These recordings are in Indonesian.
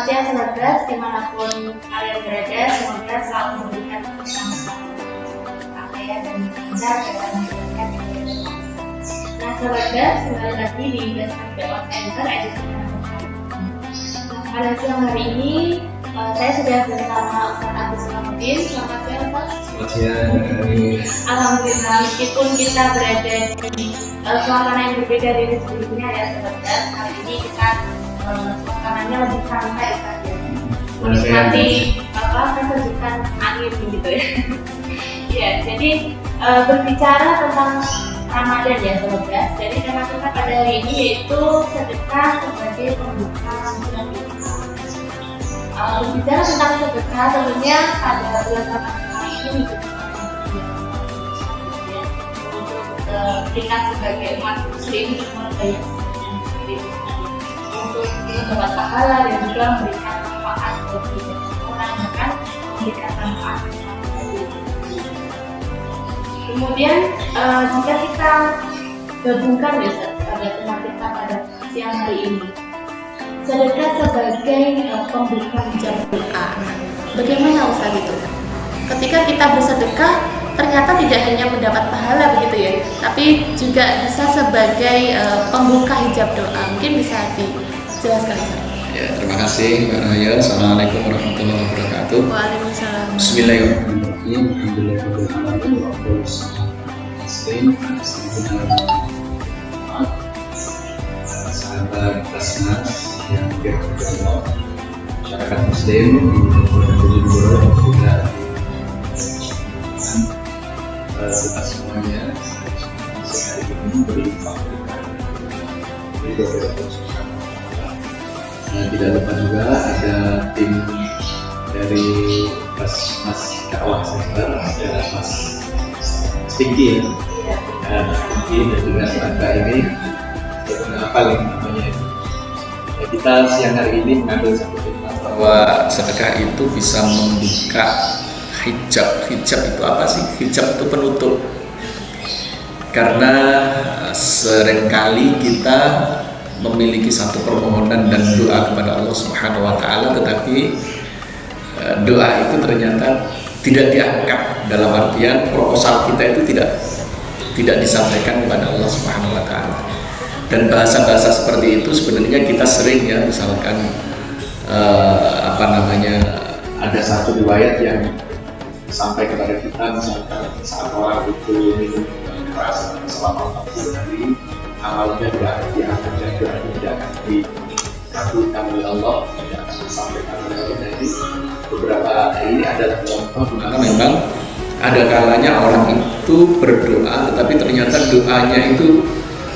siang sahabat dimanapun kalian berada, semoga selalu memberikan pakaian dan kita dalam menjalankan ibadah. Nah sahabat, kembali lagi di Investment Dakwah Center edisi pada siang hari ini saya sudah bersama Ustaz Agus Salamuddin. Selamat siang Ustaz. Selamat siang. Alhamdulillah, meskipun kita berada di suasana yang berbeda dari sebelumnya ya sahabat, kali ini kita suasananya lebih santai saja, menikmati kesejukan angin gitu ya. Ya, jadi berbicara tentang Ramadan ya sahabat. Jadi tema kita pada hari ini yaitu sedekah sebagai pembuka bulan puasa. Berbicara tentang sedekah, tentunya pada bulan Ramadan kali ini kita sebagai umat muslim untuk mendapat pahala dan juga memberikan manfaat bagi orang, bahkan memberikan manfaat. Kemudian jika kita gabungkan ya pada tema kita pada siang hari ini, sedekah sebagai pembuka hijab doa. Bagaimana Ustaz itu? Ketika kita bersedekah, ternyata tidak hanya mendapat pahala begitu ya, tapi juga bisa sebagai pembuka hijab doa. Mungkin bisa dijelaskan Ustaz. Ya, terima kasih Mbak Raya. Assalamualaikum warahmatullahi wabarakatuh. Waalaikumsalam. Bismillahirrahmanirrahim. Sahabat Basnas yang dirahmati Allah, masyarakat muslim di Bojonegoro dan juga kita semuanya hari ini berinfak di beberapa sosial. Tidak lupa juga ada tim dari Mas Dakwah Center, ada Mas Stingki ya, Stingki dan juga Santa ini apa namanya? Ya, kita siang hari ini mengambil satu tema bahwa sedekah itu bisa membuka hijab. Hijab itu apa sih? Hijab itu penutup. Karena seringkali kita memiliki satu permohonan dan doa kepada Allah Subhanahu wa taala, tetapi doa itu ternyata tidak diangkat, dalam artian proposal kita itu tidak disampaikan kepada Allah Subhanahu wa taala. Dan bahasa-bahasa seperti itu sebenarnya kita sering ya, misalkan ada satu riwayat yang sampai kepada kita, misalkan saat orang itu minum keras selama 40 hari, amalnya tidak diangkat dan doanya tidak akan dikabulkan oleh Allah, tidak akan disampaikan oleh Allah. Jadi beberapa ini adalah contoh di mana memang ada kalanya orang itu berdoa, tetapi ternyata doanya itu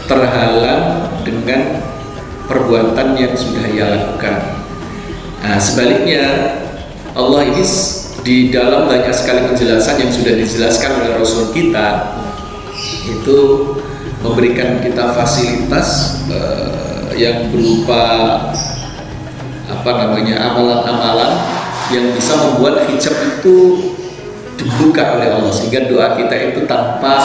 terhalang dengan perbuatan yang sudah ia lakukan. Nah, sebaliknya Allah ini di dalam banyak sekali penjelasan yang sudah dijelaskan oleh Rasul kita itu memberikan kita fasilitas yang berupa amalan-amalan yang bisa membuat hijab itu dibuka oleh Allah sehingga doa kita itu tanpa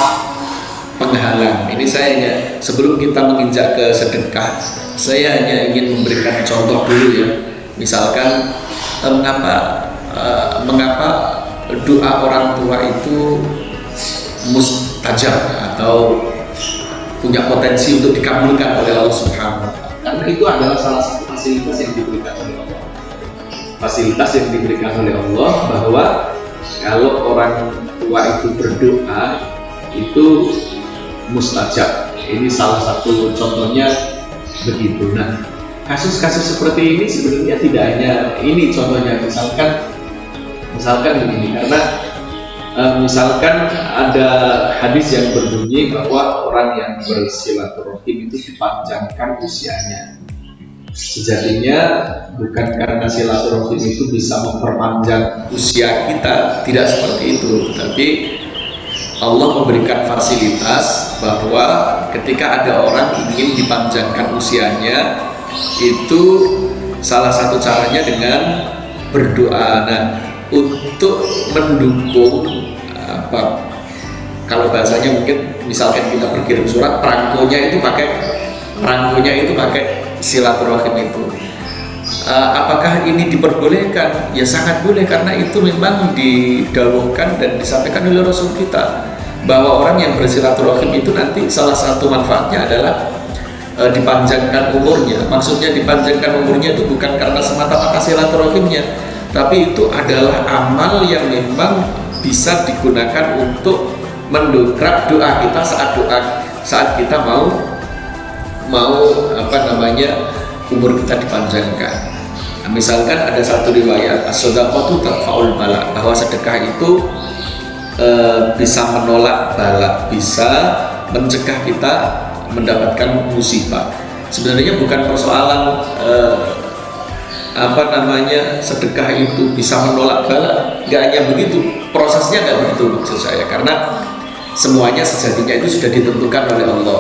penghalang. Ini saya hanya sebelum kita menginjak ke sedekah, saya hanya ingin memberikan contoh dulu ya. Misalkan mengapa doa orang tua itu mustajab atau punya potensi untuk dikabulkan oleh Allah Subhanahu wa taala. Karena itu adalah salah satu fasilitas yang diberikan oleh Allah. Fasilitas yang diberikan oleh Allah bahwa kalau orang tua itu berdoa itu mustajab. Ini salah satu contohnya begitu. Nah, kasus-kasus seperti ini sebenarnya tidak hanya ini contohnya, misalkan begini, karena misalkan ada hadis yang berbunyi bahwa orang yang bersilaturahim itu dipanjangkan usianya. Sejatinya bukan karena silaturahim itu bisa memperpanjang usia kita, tidak seperti itu, tetapi Allah memberikan fasilitas bahwa ketika ada orang ingin dipanjangkan usianya, itu salah satu caranya dengan berdoa. Nah, untuk mendukung kalau bahasanya mungkin misalkan kita berkirim surat, perangkonya itu pakai silaturahim itu. apakah ini diperbolehkan? Ya sangat boleh, karena itu memang didawuhkan dan disampaikan oleh Rasul kita bahwa orang yang bersilaturahim itu nanti salah satu manfaatnya adalah dipanjangkan umurnya. Maksudnya dipanjangkan umurnya itu bukan karena semata-mata silaturahimnya, tapi itu adalah amal yang memang bisa digunakan untuk mendongkrak doa kita saat kita mau umur kita dipanjangkan. Nah, misalkan ada satu riwayat as-shadaqatu tadfa'ul bala, bahwa sedekah itu bisa menolak bala, bisa mencegah kita mendapatkan musibah. Sebenarnya bukan persoalan sedekah itu bisa menolak bala, nggak hanya begitu, prosesnya nggak begitu maksud saya, karena semuanya sejatinya itu sudah ditentukan oleh Allah.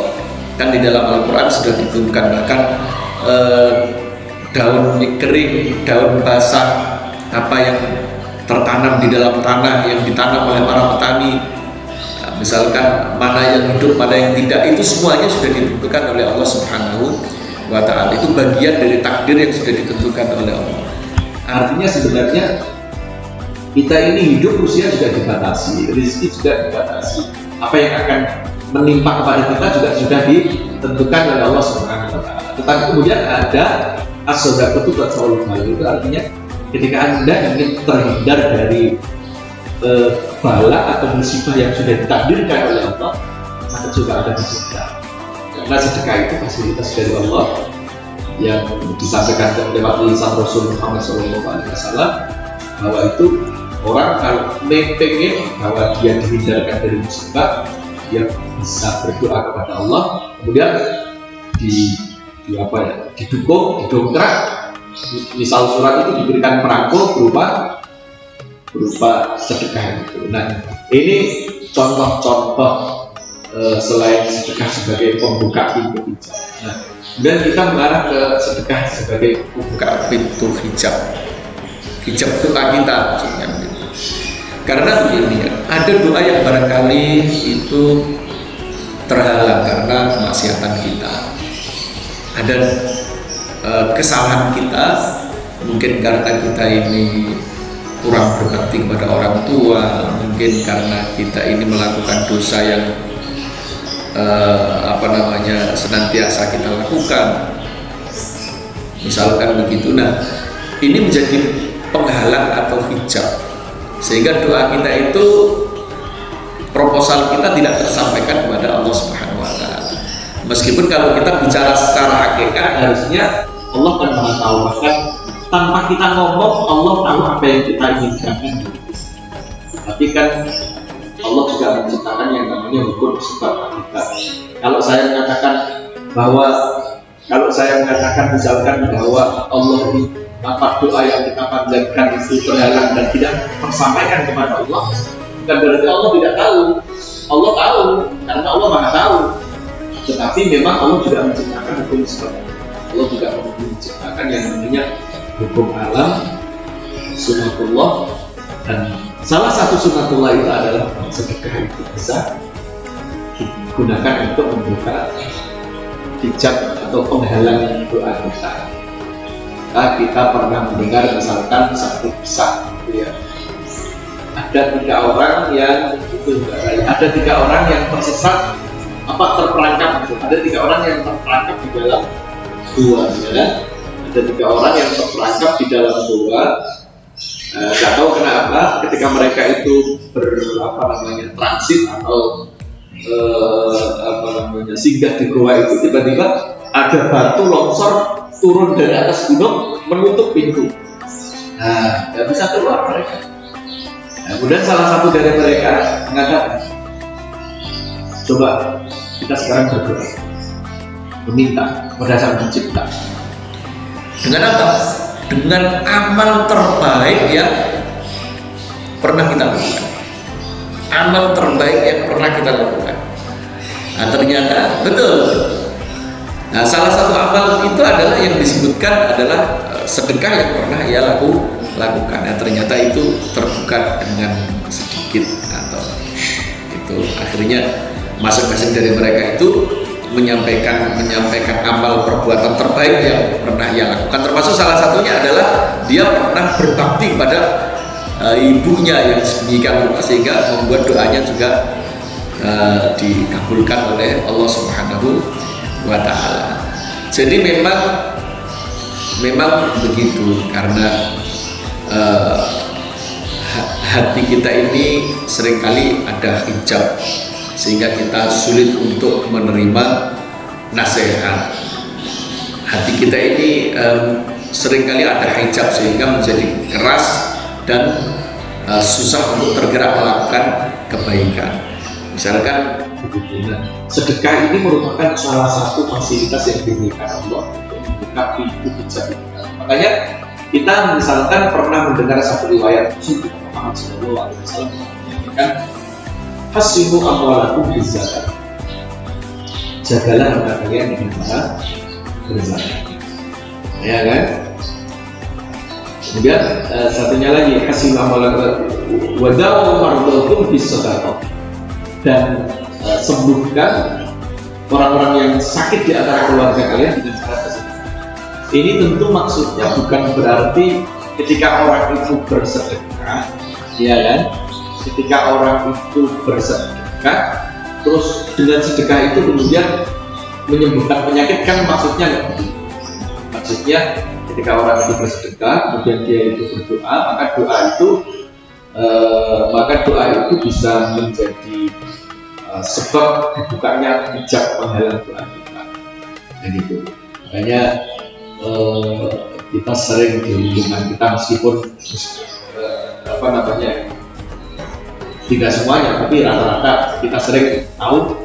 Kan di dalam Al-Quran sudah ditentukan, bahkan daun kering, daun basah, apa yang tertanam di dalam tanah, yang ditanam oleh para petani, misalkan mana yang hidup, mana yang tidak, itu semuanya sudah ditentukan oleh Allah Subhanahu wa Ta'ala. Itu bagian dari takdir yang sudah ditentukan oleh Allah. Artinya sebenarnya kita ini hidup, usia juga dibatasi, rezeki juga dibatasi, apa yang akan menimpa kepada kita juga sudah ditentukan oleh Allah Subhanahu wa Ta'ala. Tetapi kemudian ada as-shadaqatu tadfa'ul bala, itu artinya ketika Anda ingin terhindar dari bala atau musibah yang sudah ditakdirkan oleh Allah, maka juga ada sedekah. Karena sedekah itu fasilitas dari Allah yang disampaikan lewat lisan Rasul Muhammad SAW, bahwa itu orang kalau pengen bahwa dia dihindarkan dari musibah, dia bisa berdoa kepada Allah, kemudian didukung, didongkrak. Misal surat itu diberikan perangko berupa sedekah itu. Nah, ini contoh-contoh selain sedekah sebagai pembuka pintu hijab. Nah, dan kita mengarah ke sedekah sebagai pembuka pintu hijab doa kita maksudnya. Karena begini ya, ada doa yang barangkali itu terhalang karena kemaksiatan kita, ada kesalahan kita, mungkin karena kita ini kurang berbakti kepada orang tua, mungkin karena kita ini melakukan dosa yang senantiasa kita lakukan, misalkan begitu. Nah, ini menjadi penghalang atau hijab, sehingga doa kita itu, proposal kita tidak tersampaikan kepada Allah Subhanahu wa Ta'ala. Meskipun kalau kita bicara secara hakikat, harusnya Allah kan Maha tahu, bahkan tanpa kita ngomong Allah tahu apa yang kita inginkan. Tapi kan Allah juga menciptakan yang namanya hukum sebab akibat. Kalau saya mengatakan misalkan bahwa Allah ini apa doa yang kita panjatkan itu terhalang dan tidak tersampaikan kepada Allah, bukan berarti Allah tidak tahu. Allah tahu, karena Allah Maha tahu. Tetapi memang Allah juga menciptakan hukum sebab. Allah juga menciptakan yang namanya hukum alam, sunatullah, dan salah satu sunatullah itu adalah sedekah itu bisa digunakan untuk membuka hijab atau penghalang doa kita. Kita pernah mendengar misalkan satu kisah gitu ya. Ada tiga orang yang tersesat, terperangkap gitu. Ada tiga orang yang terperangkap di dalam gua, ya. Ada tiga orang yang terperangkap di dalam gua. Gak tahu kenapa ketika mereka itu transit atau singgah di gua itu, tiba-tiba ada batu longsor turun dari atas gunung menutup pintu. Nah, nggak bisa keluar mereka. Nah, kemudian salah satu dari mereka mengatakan, coba kita sekarang berdoa, meminta kepada Sang Pencipta. Dengan apa? Dengan amal terbaik yang pernah kita lakukan. Amal terbaik yang pernah kita lakukan. Nah, ternyata betul. Nah, salah satu amal itu adalah yang disebutkan adalah sedekah yang pernah ia lakukan. Nah, ternyata itu terbuka dengan sedikit, atau itu akhirnya masing-masing dari mereka itu menyampaikan amal perbuatan terbaik yang pernah ia lakukan, termasuk salah satunya adalah dia pernah berbakti pada ibunya yang sedemikian rupa sehingga membuat doanya juga dikabulkan oleh Allah Subhanahu wa Ta'ala. Jadi memang begitu, karena hati kita ini seringkali ada hijab sehingga kita sulit untuk menerima nasihat. Hati kita ini seringkali ada hijab sehingga menjadi keras dan susah untuk tergerak melakukan kebaikan. Misalkan sedekah ini merupakan salah satu fasilitas yang diberikan Allah untuk membuka pintu hijab. Makanya kita misalkan pernah mendengar satu riwayat Rasulullah Muhammad SAW mengatakan, hasinu amwalakum bizakat, jagalah harta kalian dengan cara berzakat, ya kan? Kemudian satunya lagi, hasinu amwalakum wadawu mardakum bisadaqah, dan sembuhkan orang-orang yang sakit di antara keluarga kalian dengan cara bersedekah. Ini tentu maksudnya bukan berarti ketika orang itu bersedekah, ya kan? Ketika orang itu bersedekah, terus dengan sedekah itu kemudian menyembuhkan penyakit, kan maksudnya nggak begitu. Maksudnya ketika orang itu bersedekah, kemudian dia itu berdoa, maka doa itu bisa menjadi sebab dibukanya hijab penghalang doa kita. Dan itu makanya kita sering di lingkungan kita, meskipun tidak semuanya, tapi rata-rata kita sering tahu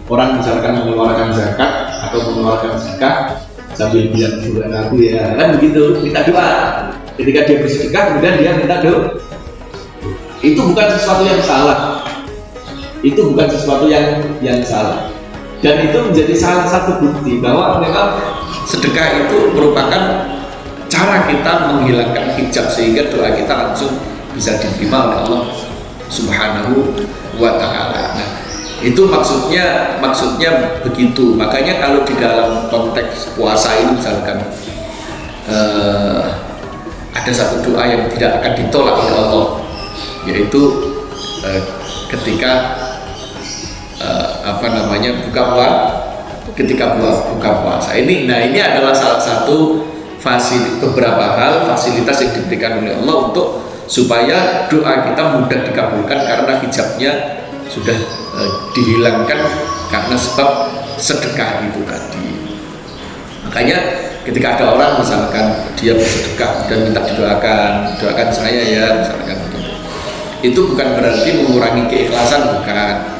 orang misalkan mengeluarkan zakat atau mengeluarkan zakat sambil bilang doa aku ya, kan begitu, minta doa. Ketika dia bersedekah kemudian dia minta doa, itu bukan sesuatu yang salah, itu bukan sesuatu yang salah, dan itu menjadi salah satu bukti bahwa memang sedekah itu merupakan cara kita menghilangkan hijab sehingga doa kita langsung bisa diterima oleh Allah Subhanahu wa Ta'ala. Nah, itu maksudnya begitu. Makanya kalau di dalam konteks puasa ini misalkan ada satu doa yang tidak akan ditolak oleh Allah, yaitu ketika buka puasa ini. Nah, ini adalah salah satu beberapa hal fasilitas yang diberikan oleh Allah untuk supaya doa kita mudah dikabulkan karena hijabnya sudah dihilangkan karena sebab sedekah itu tadi. Makanya ketika ada orang misalkan dia bersedekah dan minta doakan saya ya misalkan begitu, itu bukan berarti mengurangi keikhlasan, bukan.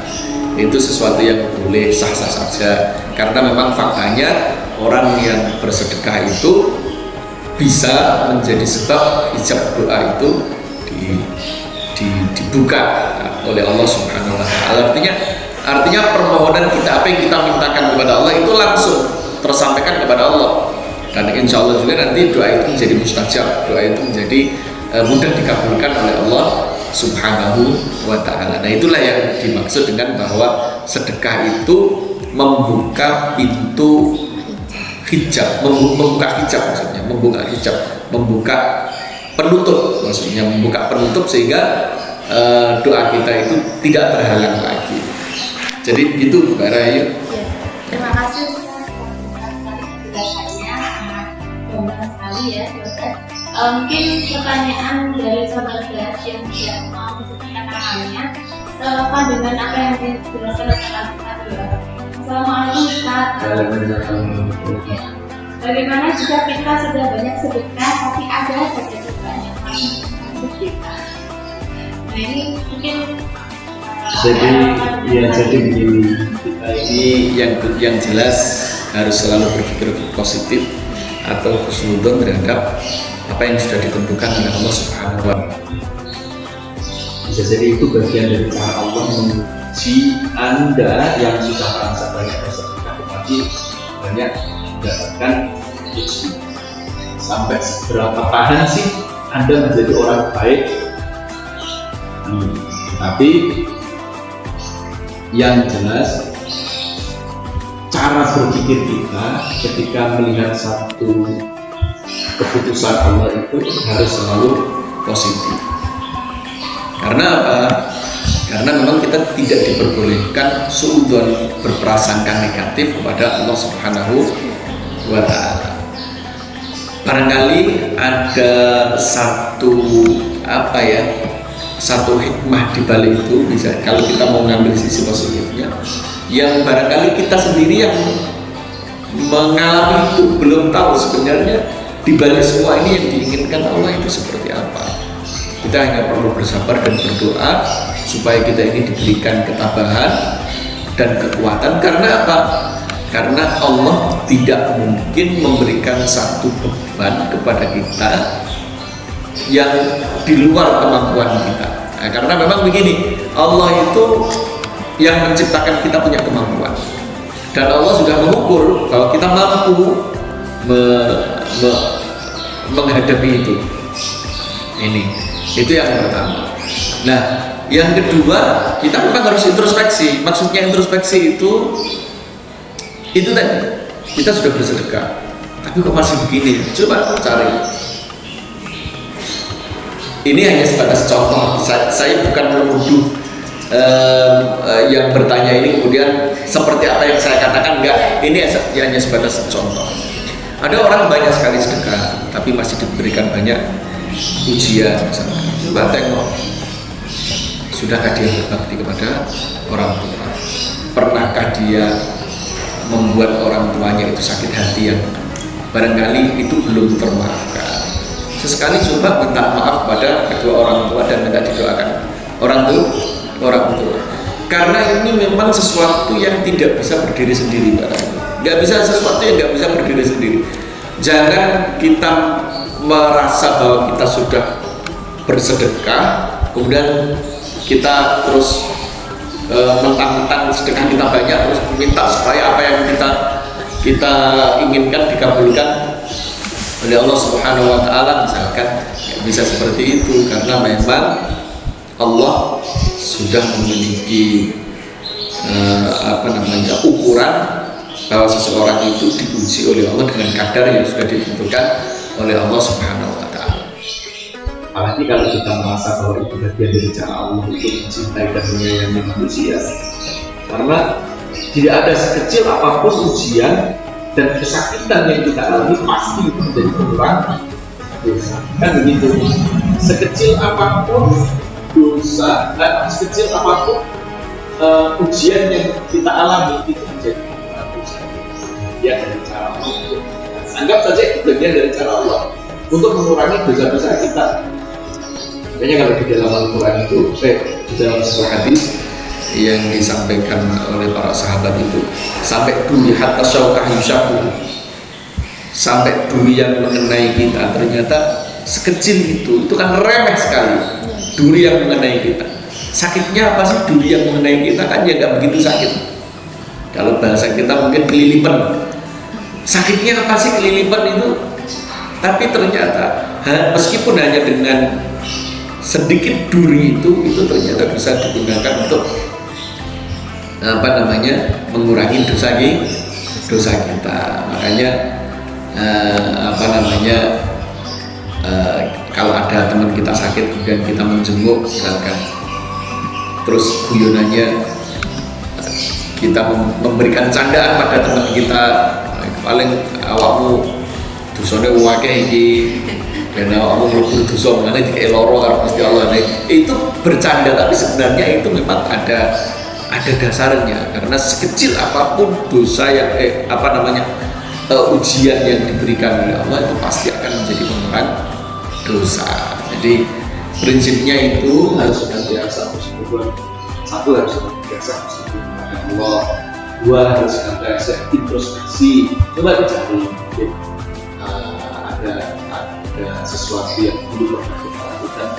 Itu sesuatu yang boleh, sah-sah saja, karena memang faktanya orang yang bersedekah itu bisa menjadi sebab hijab doa itu dibuka oleh Allah Subhanahu wa Ta'ala. Artinya permohonan kita, apa yang kita mintakan kepada Allah itu langsung tersampaikan kepada Allah, dan insya Allah juga nanti doa itu menjadi mustajab, doa itu menjadi mudah dikabulkan oleh Allah Subhanahu wa Ta'ala. Nah, itulah yang dimaksud dengan bahwa sedekah itu membuka pintu hijab, membuka penutup, maksudnya membuka penutup sehingga doa kita itu tidak terhalang lagi. Jadi itu Mbak Rahayu. Terima kasih Ustaz, penjelasannya sangat gamblang sekali ya Ustaz. Mungkin pertanyaan dari sahabat yang tidak mau disebutkan namanya relevan dengan apa yang dijelaskan oleh Ustaz ya. Assalamualaikum Ustaz. Bagaimana jika kita sudah banyak sedekah tapi ada saja juga yang masih untuk kita? Nah, ini mungkin jadi begini, kita ini yang jelas harus selalu berpikir positif atau husnudzon terhadap apa yang sudah ditentukan oleh Allah Subhanahu wa Ta'ala. Bisa jadi itu bagian dari cara Allah menguji Anda yang sudah merasa banyak bersedekah tetapi banyak mendapatkan uji. Sampai seberapa tahan sih Anda menjadi orang baik? Tapi yang jelas cara cara berpikir kita ketika melihat satu keputusan Allah itu harus selalu positif. Karena apa? Karena memang kita tidak diperbolehkan suudzon, berprasangka negatif kepada Allah Subhanahu wa Ta'ala. Barangkali ada satu hikmah di balik itu, bisa kalau kita mau ngambil sisi positifnya, yang barangkali kita sendiri yang mengalami itu belum tahu sebenarnya di balik semua ini yang diinginkan Allah itu seperti apa. Kita hanya perlu bersabar dan berdoa supaya kita ini diberikan ketabahan dan kekuatan. Karena apa? Karena Allah tidak mungkin memberikan satu beban kepada kita yang di luar kemampuan kita. Nah, karena memang begini, Allah itu yang menciptakan kita punya kemampuan, dan Allah sudah mengukur bahwa kita mampu menghadapi itu. Itu yang pertama. Nah, yang kedua, kita memang harus introspeksi. Maksudnya introspeksi itu tadi, kita sudah bersedekah, tapi kok masih begini? Coba cari. Ini hanya sebatas contoh. Saya bukan menuduh yang bertanya ini kemudian seperti apa yang saya katakan, enggak. Ini hanya sebatas contoh. Ada orang banyak sekali sedekah, tapi masih diberikan banyak ujian. Misalnya, coba tengok, sudahkah dia berbakti kepada orang tua? Pernahkah dia membuat orang tuanya itu sakit hati yang barangkali itu belum termaafkan? Sesekali coba minta maaf pada kedua orang tua dan minta didoakan orang tua. Karena ini memang sesuatu yang tidak bisa berdiri sendiri, nggak bisa, sesuatu yang nggak bisa berdiri sendiri. Jangan kita merasa bahwa kita sudah bersedekah, kemudian kita terus mentang-mentang sedekah kita banyak, terus minta supaya apa yang kita inginkan dikabulkan oleh Allah Subhanahu wa Ta'ala. Misalkan bisa seperti itu, karena memang Allah sudah memiliki ukuran bahwa seseorang itu diuji oleh Allah dengan kadar yang sudah ditentukan oleh Allah Subhanahu wa Ta'ala. Apalagi kalau kita merasa bahwa itu bagian dari cara Allah untuk mencintai dan menyayangi manusia, karena tidak ada sekecil apapun ujian dan kesakitan yang kita alami pasti itu menjadi pengurang dosa. Kan begitu. Sekecil apapun dosa, sekecil apapun ujian yang kita alami itu menjadi pengurang dosa. Ya, dari cara Allah. Anggap saja itu bagian dari cara Allah untuk mengurangi dosa-dosa kita. Makanya kalau di dalam Al-Quran itu, di dalam sebuah hadis yang disampaikan oleh para sahabat itu, sampai duri hatta syaukah yusyaku, sampai duri yang mengenai kita, ternyata sekecil itu kan remeh sekali. Duri yang mengenai kita, sakitnya apa sih duri yang mengenai kita? Kan ya nggak begitu sakit. Kalau bahasa kita mungkin kelilipan. Sakitnya apa sih kelilipan itu? Tapi ternyata meskipun hanya dengan sedikit duri itu ternyata bisa digunakan untuk mengurangi dosa kita. Makanya kalau ada teman kita sakit kemudian kita menjenguk misalkan, terus guyonannya kita memberikan candaan pada teman kita, paling awakmu dosane akeh iki, ben awakmu mlebu dosa menane dikek loro karo Gusti Allah. Itu bercanda, tapi sebenarnya itu memang ada dasarnya, karena sekecil apapun dosa yang ujian yang diberikan oleh Allah itu pasti akan menjadi pengurang dosa. Jadi prinsipnya itu harus senantiasa bersyukur. Satu, harus senantiasa bersyukur kepada Allah. Dua, harus senantiasa introspeksi. Coba dicari mungkin ada sesuatu yang dulu pernah kita lakukan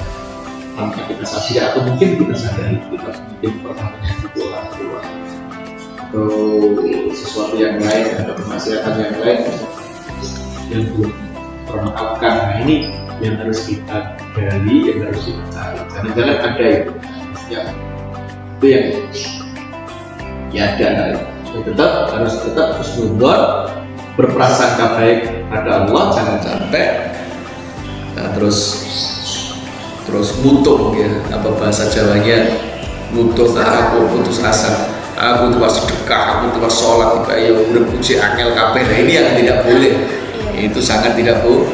tanpa kita sadari, atau mungkin kita sadari kita mungkin pernah menyakiti orang tua, atau sesuatu yang lain, atau kemaksiatan yang lain yang belum termaafkan. Nah, ini yang harus kita gali, yang harus kita cari. Jangan-jangan ada itu yang ya ada harus tetap husnudzon, berprasangka baik pada Allah, jangan sampai terus mutung ya, apa bahasa Jawanya, mutung, aku putus asa, aku tuh sedekah, aku tuh sholat, tiba ya udah puji angel kabeh. Nah, ini yang tidak boleh, itu sangat tidak boleh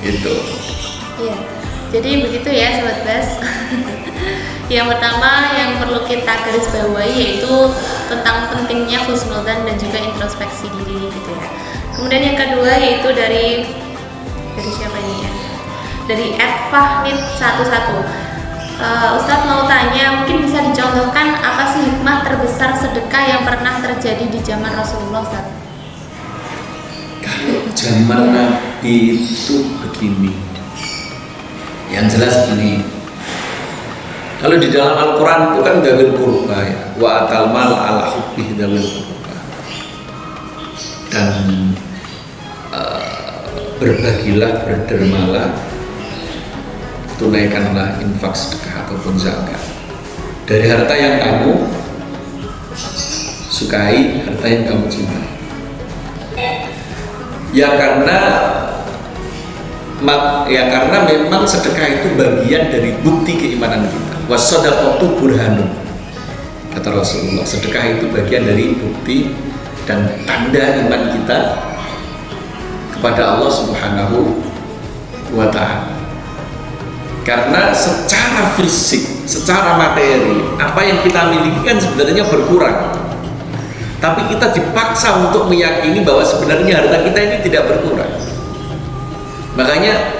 gitu. Iya, jadi begitu ya Sobat Bas. Yang pertama yang perlu kita garis bawahi yaitu tentang pentingnya husnudzan dan juga introspeksi diri gitu ya. Kemudian yang kedua yaitu dari siapa ini ya? Dari @fahnid11. Ustadz mau tanya, mungkin bisa dicontohkan apa sih hikmah terbesar sedekah yang pernah terjadi di zaman Rasulullah Ustadz? Kalau zaman Nabi itu begini, yang jelas begini. Kalau di dalam Al-Quran itu kan dzawil qurba ya, wa atal mal ala hubbih dzawil qurba, dan berbagilah, berdermalah, tunaikanlah infak, sedekah ataupun zakat dari harta yang kamu sukai, harta yang kamu cintai. Ya karena memang sedekah itu bagian dari bukti keimanan kita. Wassadaqatu burhanun, kata Rasulullah, sedekah itu bagian dari bukti dan tanda iman kita kepada Allah Subhanahu wa ta'ala. Karena secara fisik, secara materi, apa yang kita miliki kan sebenarnya berkurang, tapi kita dipaksa untuk meyakini bahwa sebenarnya harta kita ini tidak berkurang. Makanya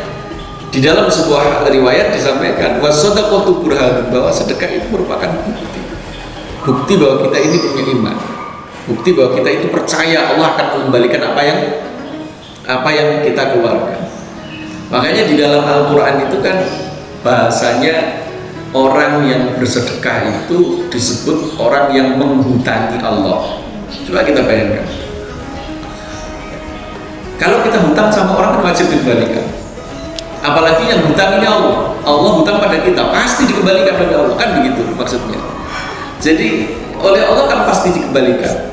di dalam sebuah riwayat disampaikan wassadaqatu burhanun, bahwa sedekah itu merupakan bukti bahwa kita ini punya iman, bukti bahwa kita itu percaya Allah akan mengembalikan apa yang kita keluarkan. Makanya di dalam Al-Quran itu kan bahasanya orang yang bersedekah itu disebut orang yang menghutangi Allah. Coba kita bayangkan, kalau kita hutang sama orang kan wajib dikembalikan. Apalagi yang hutang ini Allah hutang pada kita, pasti dikembalikan pada Allah, kan begitu maksudnya. Jadi oleh Allah kan pasti dikembalikan.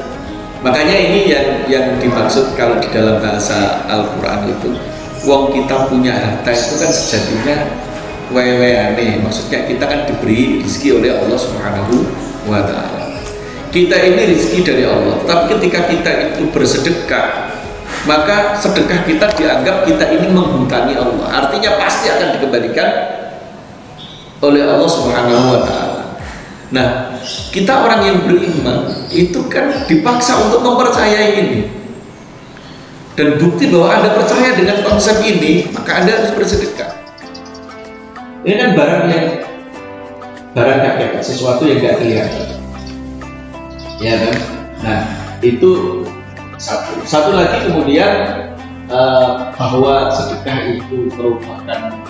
Makanya ini yang dimaksud kalau di dalam bahasa Al-Quran itu, wong kita punya harta itu kan sejatinya weweane, maksudnya kita kan diberi rezeki oleh Allah Subhanahu wa ta'ala. Kita ini rezeki dari Allah, tapi ketika kita itu bersedekah, maka sedekah kita dianggap kita ini menghutangi Allah. Artinya pasti akan dikembalikan oleh Allah Subhanahu wa ta'ala. Nah, kita orang yang beriman itu kan dipaksa untuk mempercayai ini. Dan bukti bahwa Anda percaya dengan konsep ini, maka Anda harus bersedekah. Ini kan barang kakek, sesuatu yang tidak kelihatan, ya kan? Nah, itu satu lagi kemudian bahwa sedekah itu merupakan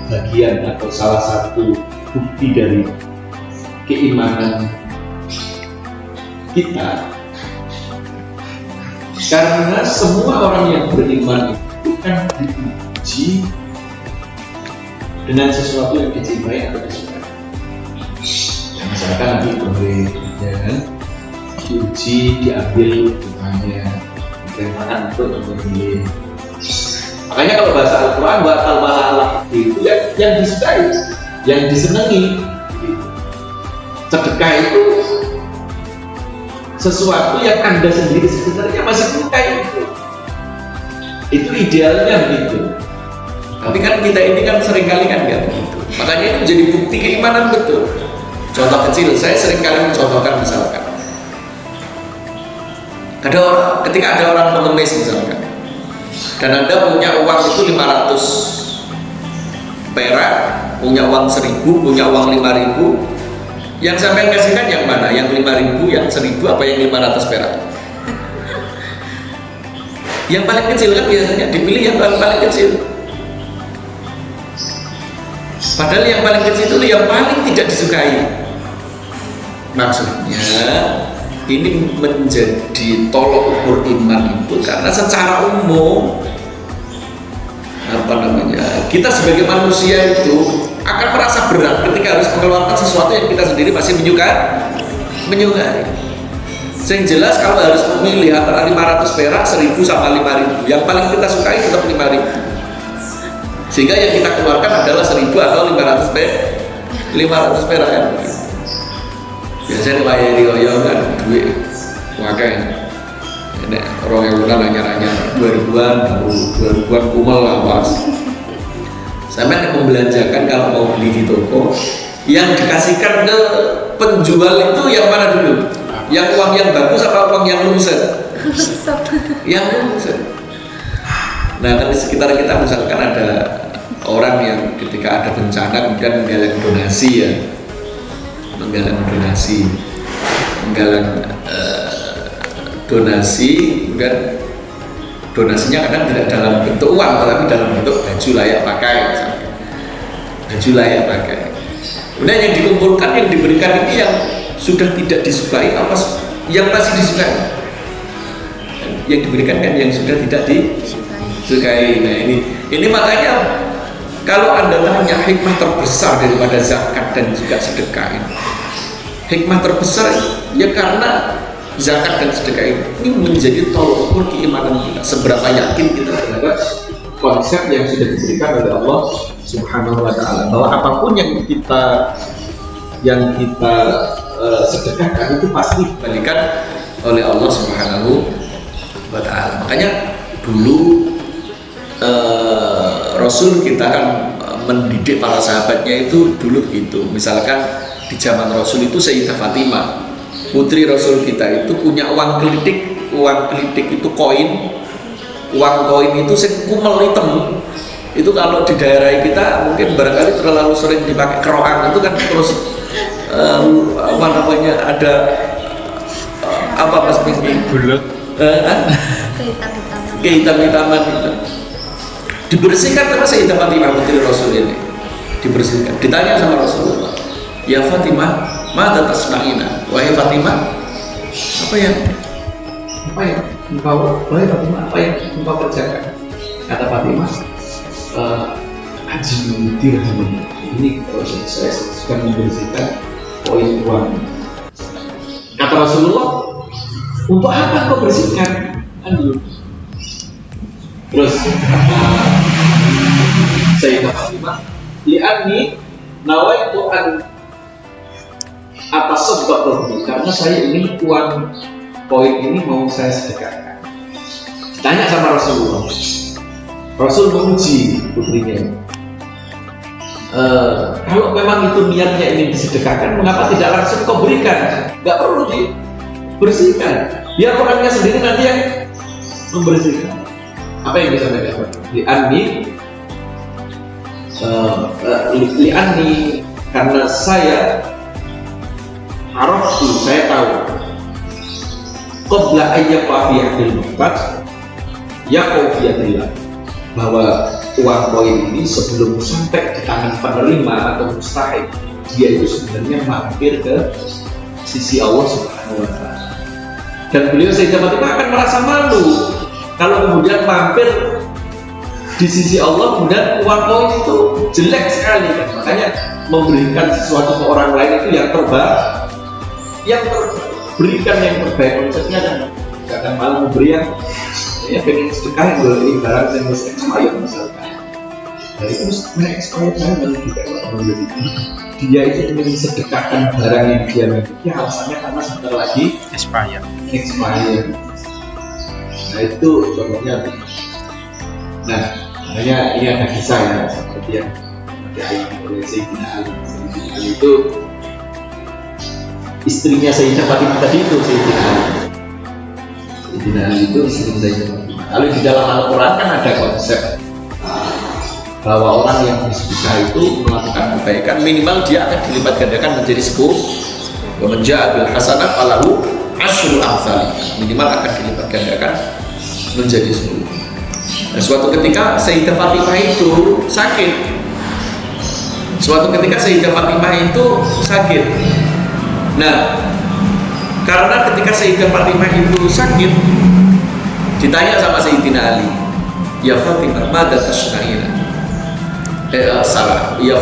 bagian atau salah satu bukti dari keimanan kita, karena semua orang yang beriman itu kan diuji dengan sesuatu yang dicintai atau disukai. Misalkan nanti boleh, ya kan, diuji, diambil hutangnya, diberikan untuk memilih. Makanya kalau bahasa Al-Quran batal malah itu yang disukai, yang disenangi. Sedekah itu sesuatu yang Anda sendiri sebenarnya masih menyukai itu idealnya begitu. Tapi kan kita ini kan seringkali kan nggak begitu. Makanya itu jadi bukti keimanan betul. Contoh kecil, saya seringkali mencontohkan misalkan, ketika ada orang pengemis misalkan, dan Anda punya uang itu 500 perak, punya uang 1000, punya uang 5000, yang sampai kasihkan yang mana? Yang 5000, yang 1000, apa yang 500 perak? Yang paling kecil kan biasanya dipilih yang paling kecil. Padahal yang paling kecil itu yang paling tidak disukai. Maksudnya ini menjadi tolok ukur iman itu karena secara umum kita sebagai manusia itu akan merasa berat ketika harus mengeluarkan sesuatu yang kita sendiri masih menyukai. Yang jelas kalau harus memilih antara 500 perak, 1000 sama 5000, yang paling kita sukai tetap 5000. Sehingga yang kita keluarkan adalah 1000 atau 500 perak ya. Biasanya bayar di kan duit wakai. Nek orang yang bukan anyar-anyar 2000-an kumel awas. Sampai membelanjakan kalau mau beli di toko, yang dikasihkan ke penjual itu yang mana dulu? Yang uang yang bagus apa uang yang lungset? Yang lungset. Nah, kan di sekitar kita misalkan ada orang yang ketika ada bencana kemudian menggalang donasi ya, donasi, kemudian donasinya kadang tidak dalam bentuk uang tetapi dalam bentuk baju layak pakai misalkan. Baju layak pakai. Kemudian yang dikumpulkan, yang diberikan ini yang sudah tidak disukai apa yang masih disukai? Yang diberikan kan yang sudah tidak disukai. Nah ini makanya kalau Anda tanya hikmah terbesar daripada zakat dan juga sedekah ini, hikmah terbesar ya karena zakat dan sedekah ini menjadi tolok ukur keimanan kita, seberapa yakin kita terhadap konsep yang sudah diberikan oleh Allah Subhanahu wa Ta'ala, bahwa apapun yang kita sedekahkan itu pasti dikembalikan oleh Allah Subhanahu wa Ta'ala. Makanya dulu Rasul kita kan mendidik para sahabatnya itu dulu gitu. Misalkan di zaman Rasul itu Sayyidah Fatimah, putri Rasul kita itu punya uang kelitik itu koin, uang koin itu kumel hitam. Itu kalau di daerah kita mungkin barangkali terlalu sering dipakai keroang itu kan, terus apa namanya ada apa mas Pinky? Bulat. Kehitam-hitaman itu dibersihkan sama Sayyidah Fatimah putri Rasul ini, dibersihkan. Ditanya sama Rasulullah, ya Fatimah, mada tasna'ina? Wahai Fatimah, apa yang engkau kerjakan? Kata Fatimah, ajin dirham ini kalau saya sedang membersihkan koin uang. Kata Rasulullah, untuk apa kau bersihkan? Terus Sayyidah Fatimah, li'anni nawaitu an atasaddaq, karena saya ingin uang koin ini mau saya sedekahkan. Tanya sama Rasulullah. Rasul menguji putrinya. Kalau memang itu niatnya ingin disedekahkan, mengapa tidak langsung kau berikan? Gak perlu dibersihkan. Biar orangnya sendiri nanti yang membersihkan. Apa yang bisa mereka dapat? Li'anni karena saya saya tahu qabla ayyaqa fi yadil muqtad yaqau fi yadillah, bahwa uang koin ini sebelum sampai di tangan penerima atau mustahik, dia itu sebenarnya mampir ke sisi Allah Subhanahu wa Ta'ala. Dan beliau Sayyidah Fatimah akan merasa malu kalau kemudian mampir di sisi Allah kemudian uang koin itu jelek sekali kan? Makanya memberikan sesuatu ke orang lain itu yang terbaik, berikan yang terbaik. Konsepnya kan gak akan malu memberi yang pengen sedekah yang beli barang yang harus expired misalkan. Nah itu sebenarnya expired kan juga membeli. Dia itu ingin sedekahkan barang yang dia miliki, alasannya karena sebentar lagi expired. Nah itu contohnya. Nah makanya ini ada kisah ya, seperti yang dialami oleh Sayyidina Ali. Sayyidina Ali itu istrinya Sayyidah Fatimah tadi itu Sayyidina Ali. Sayyidina Ali itu istri Sayyidah Fatimah. Lalu di dalam Al-Quran kan ada konsep bahwa orang yang bersedekah itu melakukan kebaikan minimal dia akan dilipat gandakan menjadi 10. Wa man jaa'a bil hasanah falahu asyru amsalih, minimal akan dilipat gandakan menjadi 10. Nah, suatu ketika Sayyidah Fatimah itu sakit. Nah, karena ketika Sayyidah Fatimah itu sakit, ditanya sama Sayyidina Ali, ya Fatimah, mada tashtahina? Ya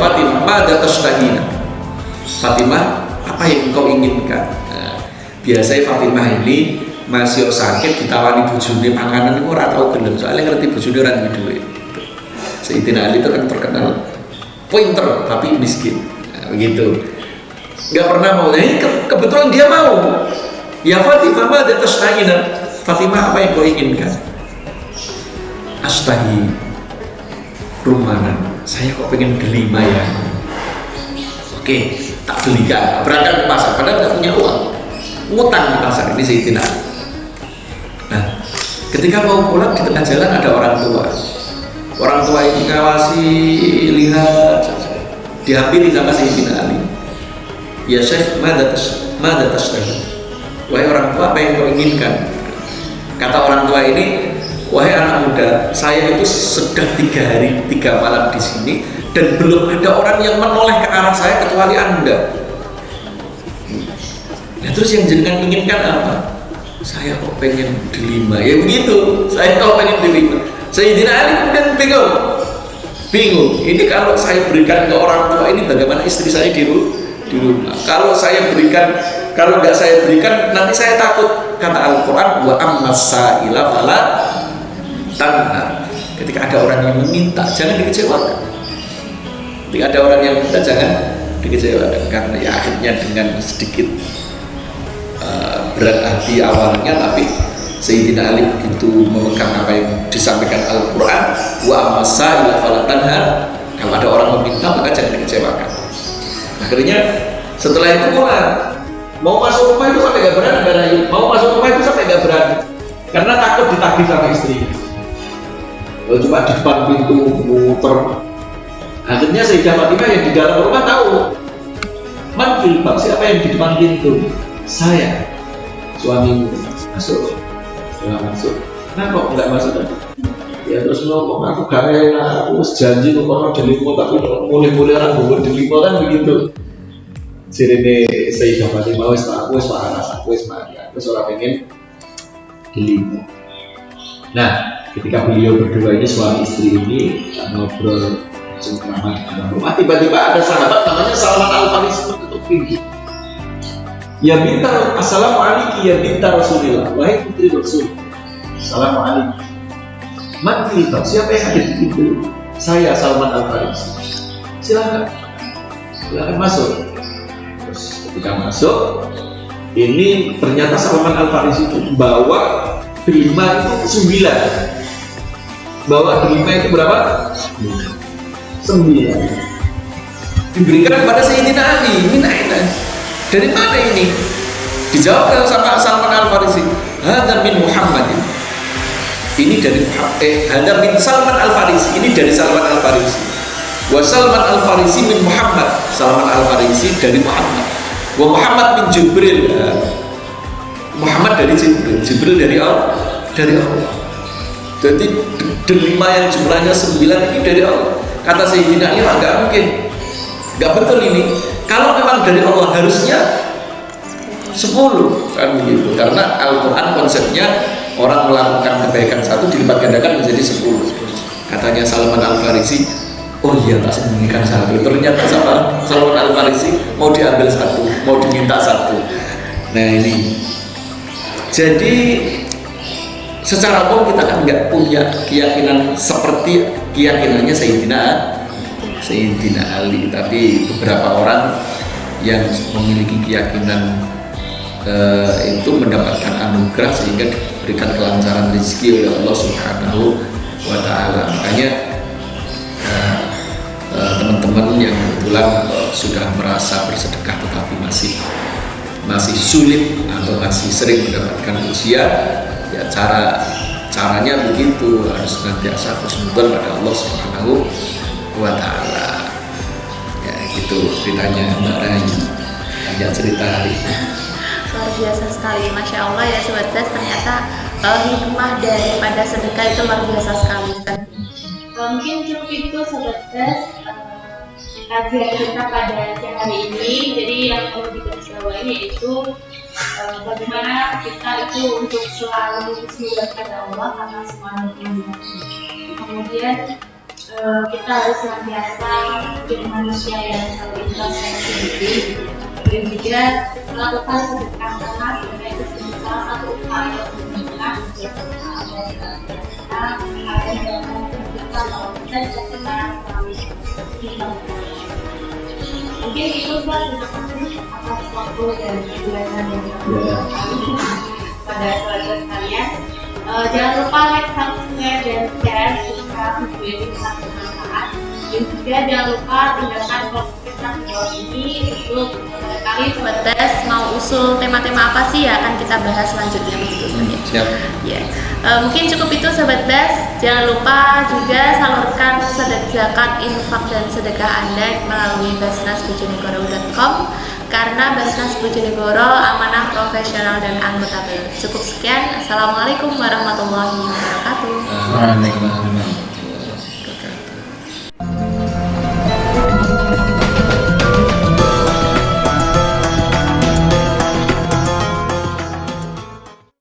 Fatimah, mada tashtahina? Fatimah, apa yang engkau inginkan? Nah, biasanya Fatimah ini masih sakit ditawani bojone panganan itu ora tau gelem, soalnya ngerti bojone ora duwe duit. Sayyidina Ali itu kan terkenal pinter tapi miskin, nah, begitu. Nggak pernah mau. Nah, ini kebetulan dia mau. Ya Fatimah, mada tashtahina? Fatimah, apa yang kau inginkan? Ashtahi rumahan. Saya kok pengen delima ya. Oke, tak belikan. Berangkat ke pasar, padahal nggak punya uang. Ngutang di pasar ini Sayyidina Ali. Nah, ketika mau pulang di tengah jalan ada orang tua. Orang tua ini ngawasi, lihat, dihampiri sama Sayyidina Ali. Ya Syekh, mada tashtahina? Wahai orang tua, apa yang kau inginkan? Kata orang tua ini, wahai anak muda, saya itu sudah 3 hari 3 malam di sini dan belum ada orang yang menoleh ke arah saya kecuali Anda. Nah, terus yang jenengan inginkan apa? Saya kok pengen delima. Ya begitu, saya kok pengen delima. Sayyidina Ali kan bingung. Ini kalau saya berikan ke orang tua ini, bagaimana istri saya di rumah? Kalau saya berikan, kalau nggak saya berikan, nanti saya takut. Kata Al-Quran, wa ammas sa'ila fala tanhar. Ketika ada orang yang meminta, jangan dikecewakan. Ketika ada orang yang minta, jangan dikecewakan. Karena ya akhirnya dengan sedikit berat hati awalnya, tapi Sayyidina Ali begitu memegang apa yang disampaikan Al-Quran, wa ammas sa'ila fala tanhar. Kalau ada orang meminta, maka jangan dikecewakan. Akhirnya setelah itu mau masuk rumah itu sampai gak berani, mau masuk rumah itu sampai gak berani karena takut ditagih sama istri. Lalu cuma di depan pintu muter. Akhirnya Sayyidah Fatimah yang di dalam rumah tahu. Manfil, siapa yang di depan pintu? Saya, suamimu. Masuk. Setelah masuk, nah kok nggak masuk tadi? Ya terus ngomong, aku gak enak, aku janji tuh kalau delimo, tapi mulai-mulai orang gue delimo kan begitu. Sirine Sayyidah Fatimah wis panas, terus orang pengen delimo. Nah, ketika beliau berdua ini suami istri ini ngobrol seumpama di dalam rumah, tiba-tiba ada sahabat namanya Salman Al-Farisi menutup pintu. Ya bintar, assalamualaikum ya bintar Rasulullah, wahai putri Rasul. Assalamualaikum. Man kita, siapa yang ada di pintu? Saya Salman Al-Farisi. Silakan masuk. Terus ketika masuk, ini ternyata Salman Al-Farisi itu bawa delima itu 9. Bawa delima itu berapa? 9. Diberikan kepada Sayyidina Ali. Dari mana ini? Dijawab sama Salman Al-Farisi, hadza min Muhammadin. Ini dari hadza min Salman Al-Farisi. Ini dari Salman Al-Farisi. Wa Salman Al-Farisi min Muhammad. Salman Al-Farisi dari Muhammad. Wa Muhammad min Jibril. Muhammad dari Jibril. Jibril dari Allah. Jadi delima yang jumlahnya 9 ini dari Allah. Kata Sayyidina Ali, enggak mungkin. Enggak betul ini. Kalau memang dari Allah harusnya 10 kan begitu, karena Al-Quran konsepnya orang melakukan kebaikan 1 dilipat gandakan menjadi 10. Katanya Salman Al-Farisi, oh iya tak sembunyikan 1. Ternyata sama Salman Al-Farisi mau diambil 1, mau diminta 1. Nah ini, jadi secara umum kita kan nggak punya keyakinan seperti keyakinannya Sayyidina Ali, tapi beberapa orang yang memiliki keyakinan itu mendapatkan anugerah sehingga diberikan kelancaran rezeki oleh Allah Subhanahu wa Ta'ala. Makanya teman-teman yang kebetulan sudah merasa bersedekah tetapi masih sulit atau masih sering mendapatkan usia, ya caranya begitu, harus senantiasa husnudzon pada Allah Subhanahu wa Ta'ala. Ya gitu ceritanya Mbak Rayu, ajak cerita hari ini. Luar biasa sekali, Masya Allah ya Sobat Das, ternyata hikmah daripada sedekah itu luar biasa sekali kan. Mungkin cukup itu Sobat Das kajian kita pada siang hari ini. Jadi yang perlu digarisbawahi yaitu bagaimana kita itu untuk selalu bismillah kepada Allah karena semuanya dimudahkan. Kemudian kita harus senantiasa menjadi manusia yang selalu ikhlas dan sedih. dan juga melakukan sedekah karena sebenarnya itu salah satu upaya untuk menjaga kita agar dalam menunjukkan bahwa kita bisa sekarang melalui hidup. Mungkin itu Pak, terima kasih atas waktu dan penjelasan yang pada saudara sekalian. Jangan lupa like, subscribe, dan share jika video ini sangat bermanfaat. Dan juga jangan lupa tinggalkan komentar video ini untuk kali sebatas mau usul tema-tema apa sih ya akan kita bahas selanjutnya begitu. Siap. Ya. Mungkin cukup itu Sobat Bas. Jangan lupa juga salurkan zakat, infak, dan sedekah Anda melalui basnasbojonegoro.com karena Basnas Bojonegoro amanah, profesional, dan akuntabel. Cukup sekian. Assalamualaikum warahmatullahi wabarakatuh. Waalaikumsalam.